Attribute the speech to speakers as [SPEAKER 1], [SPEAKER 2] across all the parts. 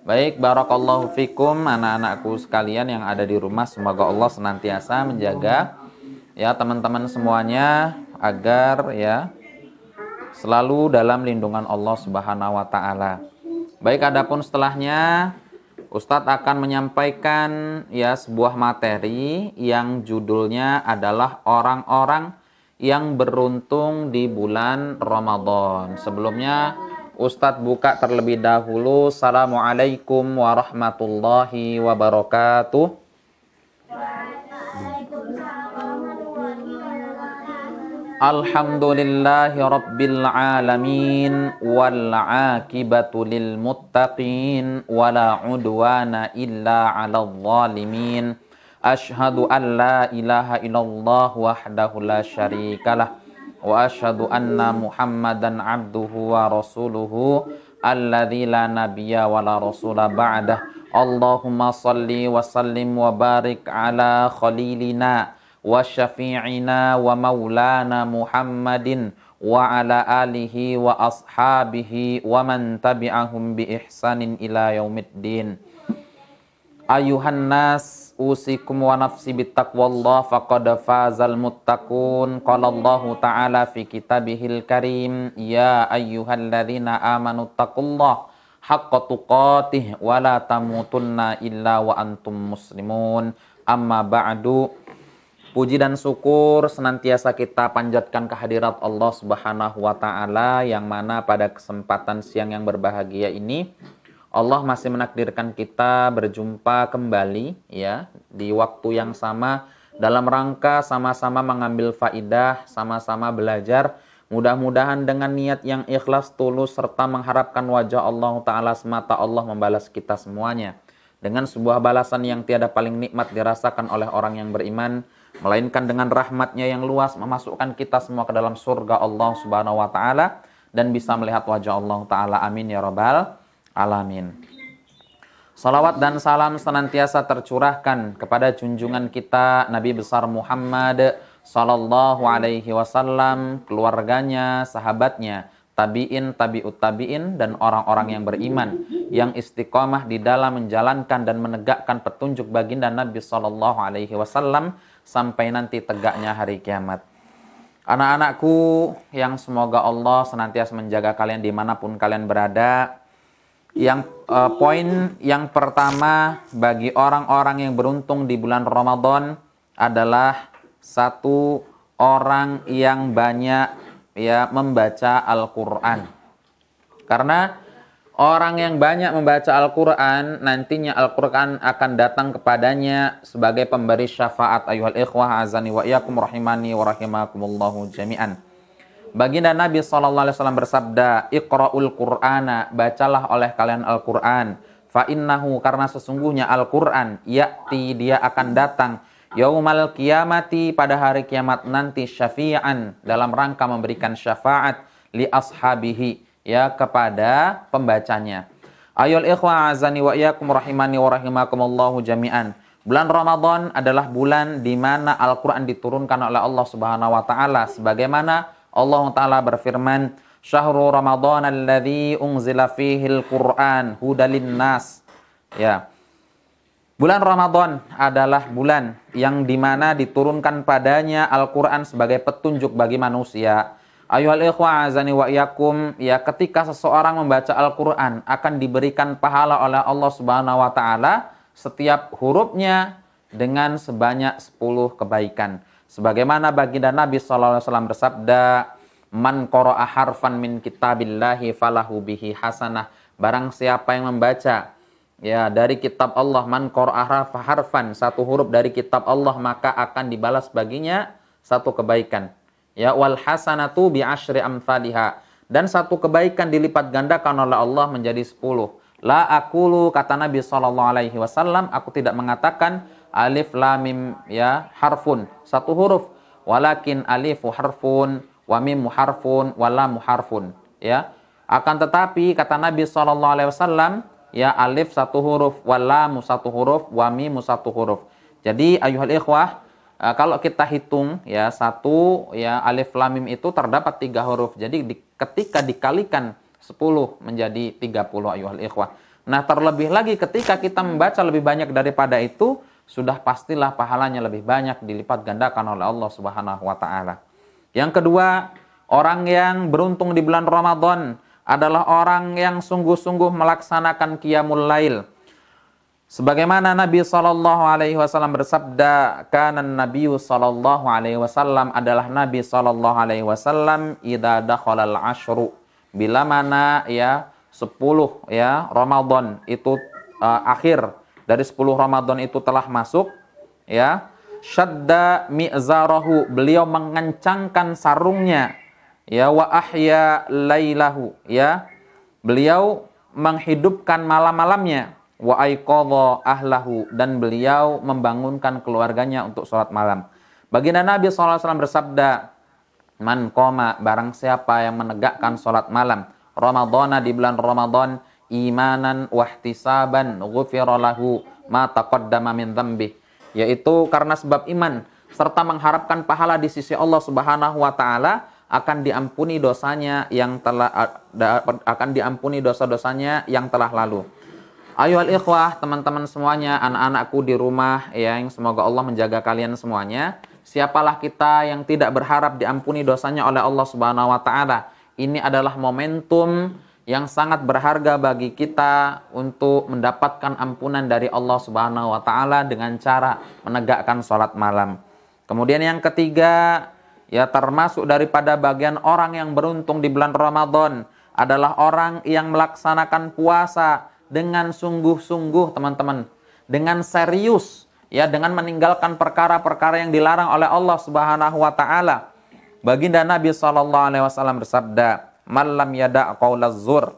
[SPEAKER 1] Baik, barakallahu fikum anak-anakku sekalian yang ada di rumah. Semoga Allah senantiasa menjaga ya teman-teman semuanya agar ya selalu dalam lindungan Allah Subhanahu wa taala. Baik, adapun setelahnya Ustadz akan menyampaikan ya sebuah materi yang judulnya adalah orang-orang yang beruntung di bulan Ramadan. Sebelumnya Ustadz buka terlebih dahulu. Assalamualaikum warahmatullahi wabarakatuh. Alhamdulillahi rabbil alamin wal aqibatu lil muttaqin wala udwana illa 'alal zalimin. Asyhadu an la ilaha illallah wahdahu la syarikalah wa asyhadu anna Muhammadan abduhu wa rasuluhu alladzi la nabiyya wa la rasula ba'dah. Allahumma salli wa sallim wa barik ala khalilina wa syafi'ina wa maulana Muhammadin wa ala alihi wa ashabihi wa man tabi'ahum bi ihsanin ila yaumiddin. Ayuhan nas usikum wa nafsi bittaqwallah faqad fazal muttaqun. Qala Allahu ta'ala fi kitabihil karim, ya ayyuhalladzina amanu taqullaha haqqa tuqatih wa la tamutunna illa wa antum muslimun. Amma ba'du. Puji dan syukur senantiasa kita panjatkan kehadirat Allah Subhanahu wa taala, yang mana pada kesempatan siang yang berbahagia ini Allah masih menakdirkan kita berjumpa kembali ya di waktu yang sama dalam rangka sama-sama mengambil faidah, sama-sama belajar. Mudah-mudahan dengan niat yang ikhlas, tulus serta mengharapkan wajah Allah taala semata, Allah membalas kita semuanya dengan sebuah balasan yang tiada paling nikmat dirasakan oleh orang yang beriman, melainkan dengan rahmatnya yang luas memasukkan kita semua ke dalam surga Allah Subhanahu wa taala dan bisa melihat wajah Allah taala. Amin ya rabbal alamin. Salawat dan salam senantiasa tercurahkan kepada junjungan kita Nabi besar Muhammad sallallahu alaihi wasallam, keluarganya, sahabatnya, tabi'in, tabi'ut tabi'in, dan orang-orang yang beriman yang istiqomah di dalam menjalankan dan menegakkan petunjuk baginda Nabi sallallahu alaihi wasallam sampai nanti tegaknya hari kiamat. Anak-anakku yang semoga Allah senantiasa menjaga kalian dimanapun kalian berada. Yang poin yang pertama bagi orang-orang yang beruntung di bulan Ramadan adalah satu orang yang banyak ya membaca Al-Quran. Karena orang yang banyak membaca Al-Quran, nantinya Al-Quran akan datang kepadanya sebagai pemberi syafaat. Ayuhal ikhwah azani wa iyakum rahimani wa rahimakumullahu jami'an. Baginda Nabi SAW bersabda, Iqra'ul Qur'ana, bacalah oleh kalian Al-Quran. Fa'innahu, karena sesungguhnya Al-Quran, ya'ti, dia akan datang. Yaumal qiyamati, pada hari kiamat nanti, syafi'an, dalam rangka memberikan syafaat, li ashabihi, ya kepada pembacanya. Ayol ikhwa azani wa iyakum rahimani wa rahimakumullahu jami'an. Bulan Ramadan adalah bulan di mana Al-Quran diturunkan oleh Allah Subhanahu wa taala, sebagaimana Allah taala berfirman, Syahrul Ramadan alladzi unzila fihil Qur'an hudalin nas. Ya. Bulan Ramadan adalah bulan yang di mana diturunkan padanya Al-Quran sebagai petunjuk bagi manusia. Ayuhal ikhwa azani wa iyakum, ya ketika seseorang membaca Al-Quran akan diberikan pahala oleh Allah Subhanahu wa taala setiap hurufnya dengan sebanyak 10 kebaikan. Sebagaimana baginda Nabi SAW bersabda, Man qara'a harfan min kitabillahi falahu bihi hasanah. Barang siapa yang membaca ya dari kitab Allah, man qara'a harfan, satu huruf dari kitab Allah, maka akan dibalas baginya satu kebaikan. Ya wal hasanatu bi asyri amsalihha, dan satu kebaikan dilipat gandakan oleh Allah menjadi 10. La aqulu, kata Nabi SAW, aku tidak mengatakan alif lam mim ya harfun, satu huruf, walakin alifu harfun wa mim harfun wa lam harfun, ya. Akan tetapi kata Nabi SAW, ya alif satu huruf, wa lam satu huruf, wa mim satu huruf. Jadi ayuhal ikhwah, kalau kita hitung ya satu ya alif lam mim itu terdapat 3 huruf. Jadi ketika dikalikan 10 menjadi 30 ayuhal ikhwah. Nah, terlebih lagi ketika kita membaca lebih banyak daripada itu, sudah pastilah pahalanya lebih banyak dilipat gandakan oleh Allah Subhanahu wa taala. Yang kedua, orang yang beruntung di bulan Ramadan adalah orang yang sungguh-sungguh melaksanakan qiyamul lail. Sebagaimana Nabi SAW bersabda, kana Nabi SAW adalah Nabi SAW idza dakhalal ashru, bila mana ya 10 ya Ramadan itu akhir dari 10 Ramadan itu telah masuk, ya, syadda mi'zarahu, beliau mengencangkan sarungnya, ya, wa ahya lailahu, ya, beliau menghidupkan malam-malamnya, wa aiqadha ahlahu, dan beliau membangunkan keluarganya untuk sholat malam. Baginda Nabi SAW bersabda, man qoma, barang siapa yang menegakkan sholat malam Ramadana, di bulan Ramadan, imanan wahtisaban ghufira lahu ma taqaddama min dzambih, yaitu karena sebab iman serta mengharapkan pahala di sisi Allah Subhanahu wa taala, akan diampuni dosanya yang telah dosa-dosanya yang telah lalu. Ayuhal ikhwah, teman-teman semuanya, anak-anakku di rumah, ya, yang semoga Allah menjaga kalian semuanya. Siapalah kita yang tidak berharap diampuni dosanya oleh Allah Subhanahu wa taala? Ini adalah momentum yang sangat berharga bagi kita untuk mendapatkan ampunan dari Allah Subhanahu wa taala dengan cara menegakkan sholat malam. Kemudian yang ketiga, ya, termasuk daripada bagian orang yang beruntung di bulan Ramadan adalah orang yang melaksanakan puasa dengan sungguh-sungguh, teman-teman, dengan serius, ya, dengan meninggalkan perkara-perkara yang dilarang oleh Allah Subhanahu wa taala. Baginda Nabi SAW bersabda, man lam yada' qaulaz zur,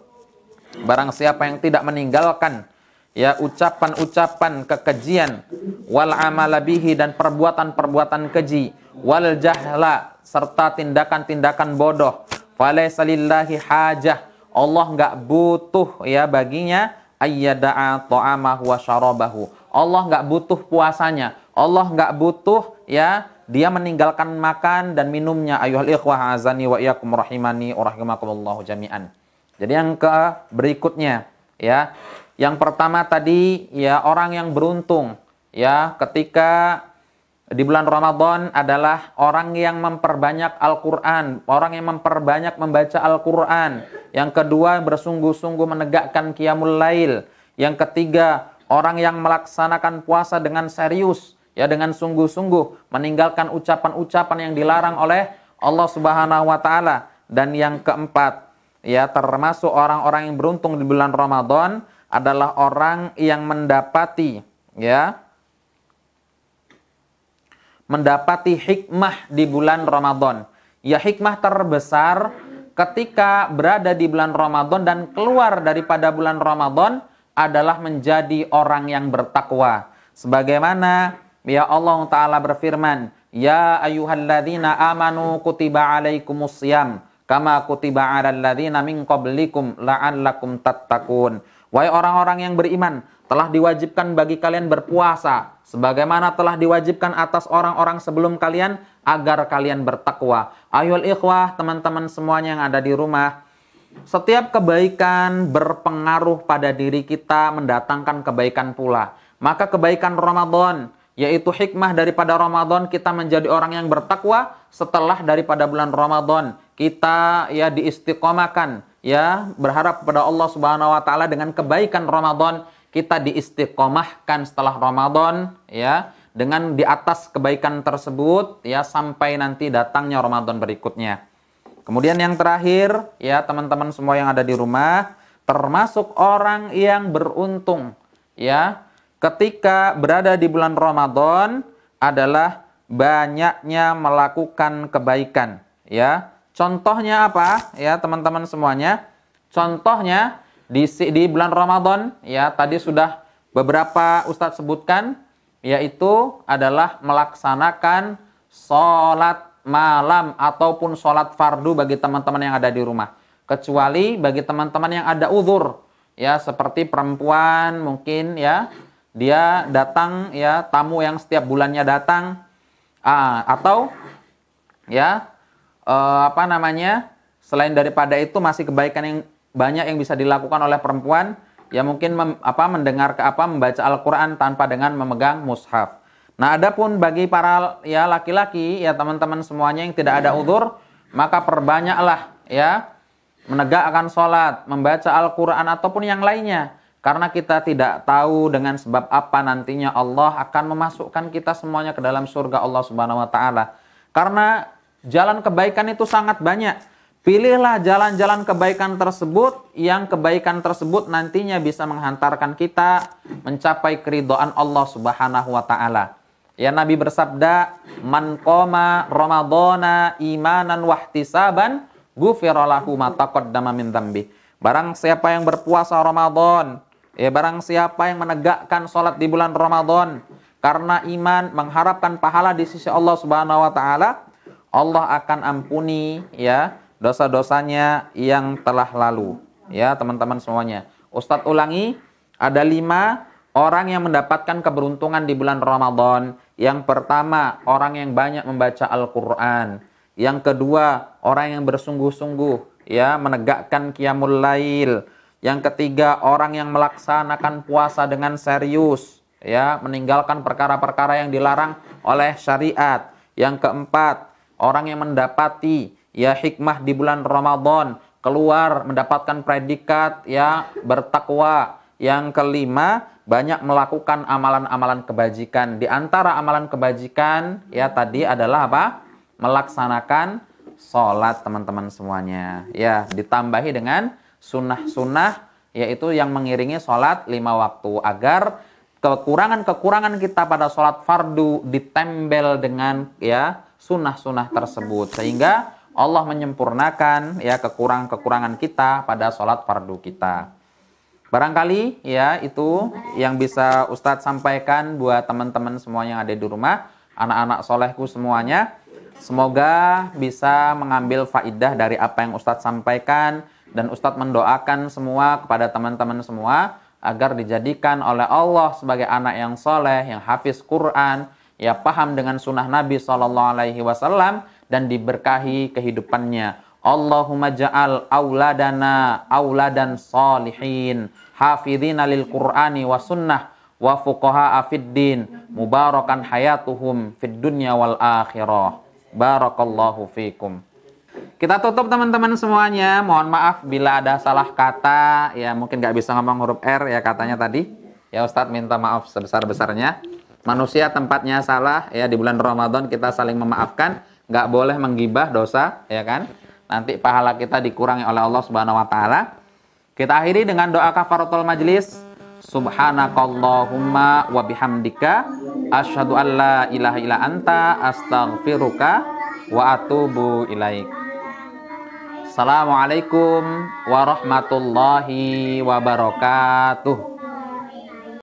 [SPEAKER 1] barang siapa yang tidak meninggalkan, ya, ucapan-ucapan kekejian, wal amala bihi, dan perbuatan-perbuatan keji, wal jahla, serta tindakan-tindakan bodoh, falaysa lillahi hajah, Allah enggak butuh, ya, baginya ayyada'a ta'amahu wa syarabahu, Allah enggak butuh puasanya, Allah enggak butuh, ya, dia meninggalkan makan dan minumnya. Ayuhal ikhwah azani wa iyyakum rahimani wa rahimakumullahu jami'an. Jadi yang berikutnya, ya, yang pertama tadi, ya, orang yang beruntung, ya, ketika di bulan Ramadan adalah orang yang memperbanyak Al-Quran, orang yang memperbanyak membaca Al-Quran. Yang kedua, bersungguh-sungguh menegakkan qiyamul lail. Yang ketiga, orang yang melaksanakan puasa dengan serius, ya, dengan sungguh-sungguh meninggalkan ucapan-ucapan yang dilarang oleh Allah Subhanahu wa taala. Dan yang keempat, ya, termasuk orang-orang yang beruntung di bulan Ramadan adalah orang yang mendapati, ya, mendapati hikmah di bulan Ramadan. Ya, hikmah terbesar ketika berada di bulan Ramadan dan keluar daripada bulan Ramadan adalah menjadi orang yang bertakwa. Sebagaimana, ya, Allah Ta'ala berfirman, ya ayyuhalladzina amanu kutiba alaikumussyam kama kutiba alal ladzina min qablikum la'allakum tattaqun. Wahai orang-orang yang beriman, telah diwajibkan bagi kalian berpuasa sebagaimana telah diwajibkan atas orang-orang sebelum kalian agar kalian bertakwa. Ayol ikhwah, teman-teman semuanya yang ada di rumah, setiap kebaikan berpengaruh pada diri kita, mendatangkan kebaikan pula. Maka kebaikan Ramadan, yaitu hikmah daripada Ramadan, kita menjadi orang yang bertakwa. Setelah daripada bulan Ramadan kita, ya, diistiqomahkan, ya, berharap kepada Allah Subhanahu wa taala dengan kebaikan Ramadan, kita diistiqomahkan setelah Ramadan, ya, dengan di atas kebaikan tersebut, ya, sampai nanti datangnya Ramadan berikutnya. Kemudian yang terakhir, ya, teman-teman semua yang ada di rumah, termasuk orang yang beruntung, ya, ketika berada di bulan Ramadan adalah banyaknya melakukan kebaikan, ya. Contohnya apa, ya, teman-teman semuanya? Contohnya di bulan Ramadan, ya, tadi sudah beberapa ustadz sebutkan, yaitu adalah melaksanakan sholat malam ataupun sholat fardu bagi teman-teman yang ada di rumah. Kecuali bagi teman-teman yang ada uzur, ya, seperti perempuan mungkin, ya, dia datang, ya, tamu yang setiap bulannya datang, atau, ya, selain daripada itu masih kebaikan yang banyak yang bisa dilakukan oleh perempuan, ya mungkin membaca Al-Qur'an tanpa dengan memegang mushaf. Nah, adapun bagi para ya laki-laki ya teman-teman semuanya yang tidak ada udzur, maka perbanyaklah ya menegakkan sholat, membaca Al-Qur'an ataupun yang lainnya. Karena kita tidak tahu dengan sebab apa nantinya Allah akan memasukkan kita semuanya ke dalam surga Allah Subhanahu wa taala. Karena jalan kebaikan itu sangat banyak. Pilihlah jalan-jalan kebaikan tersebut, yang kebaikan tersebut nantinya bisa menghantarkan kita mencapai keridhaan Allah Subhanahu wa taala. Ya, Nabi bersabda, "Man qoma Ramadhana imanan wahtisaban, ghufira lahu ma taqaddama min dzambi." Barang siapa yang berpuasa Ramadan, ya barang siapa yang menegakkan salat di bulan Ramadan karena iman, mengharapkan pahala di sisi Allah Subhanahu wa taala, Allah akan ampuni ya dosa-dosanya yang telah lalu. Ya, teman-teman semuanya. Ustadz ulangi, ada 5 orang yang mendapatkan keberuntungan di bulan Ramadan. Yang pertama, orang yang banyak membaca Al-Qur'an. Yang kedua, orang yang bersungguh-sungguh ya menegakkan qiyamul lail. Yang ketiga, orang yang melaksanakan puasa dengan serius, ya, meninggalkan perkara-perkara yang dilarang oleh syariat. Yang keempat, orang yang mendapati ya hikmah di bulan Ramadan, keluar mendapatkan predikat ya bertakwa. Yang kelima, banyak melakukan amalan-amalan kebajikan. Di antara amalan kebajikan ya tadi adalah apa? Melaksanakan sholat, teman-teman semuanya. Ya, ditambahi dengan sunnah-sunnah, yaitu yang mengiringi sholat 5 waktu, agar kekurangan-kekurangan kita pada sholat fardu ditempel dengan ya sunnah-sunnah tersebut, sehingga Allah menyempurnakan ya kekurangan-kekurangan kita pada sholat fardu kita. Barangkali ya itu yang bisa Ustadz sampaikan buat teman-teman semua yang ada di rumah, anak-anak solehku semuanya. Semoga bisa mengambil faidah dari apa yang Ustadz sampaikan, dan Ustadz mendoakan semua kepada teman-teman semua agar dijadikan oleh Allah sebagai anak yang soleh, yang hafiz Quran, ya paham dengan sunnah Nabi SAW, dan diberkahi kehidupannya. Allahumma ja'al auladana auladan salihin, hafidhina lil Qur'ani wa sunnah, wa fuqaha'a fid din, mubarakan hayatuhum fid dunya wal akhirah. Barakallahu fikum. Kita tutup teman-teman semuanya. Mohon maaf bila ada salah kata, ya mungkin nggak bisa ngomong huruf R ya katanya tadi. Ya Ustadz minta maaf sebesar-besarnya. Manusia tempatnya salah, ya di bulan Ramadan kita saling memaafkan. Nggak boleh menggibah dosa, ya kan? Nanti pahala kita dikurangi oleh Allah Subhanahu wa taala. Kita akhiri dengan doa kafaratul majlis. Subhanakallahumma wa bihamdika asyhadu an la ilaha illa anta astaghfiruka wa atubu ilaik. Assalamualaikum warahmatullahi wabarakatuh.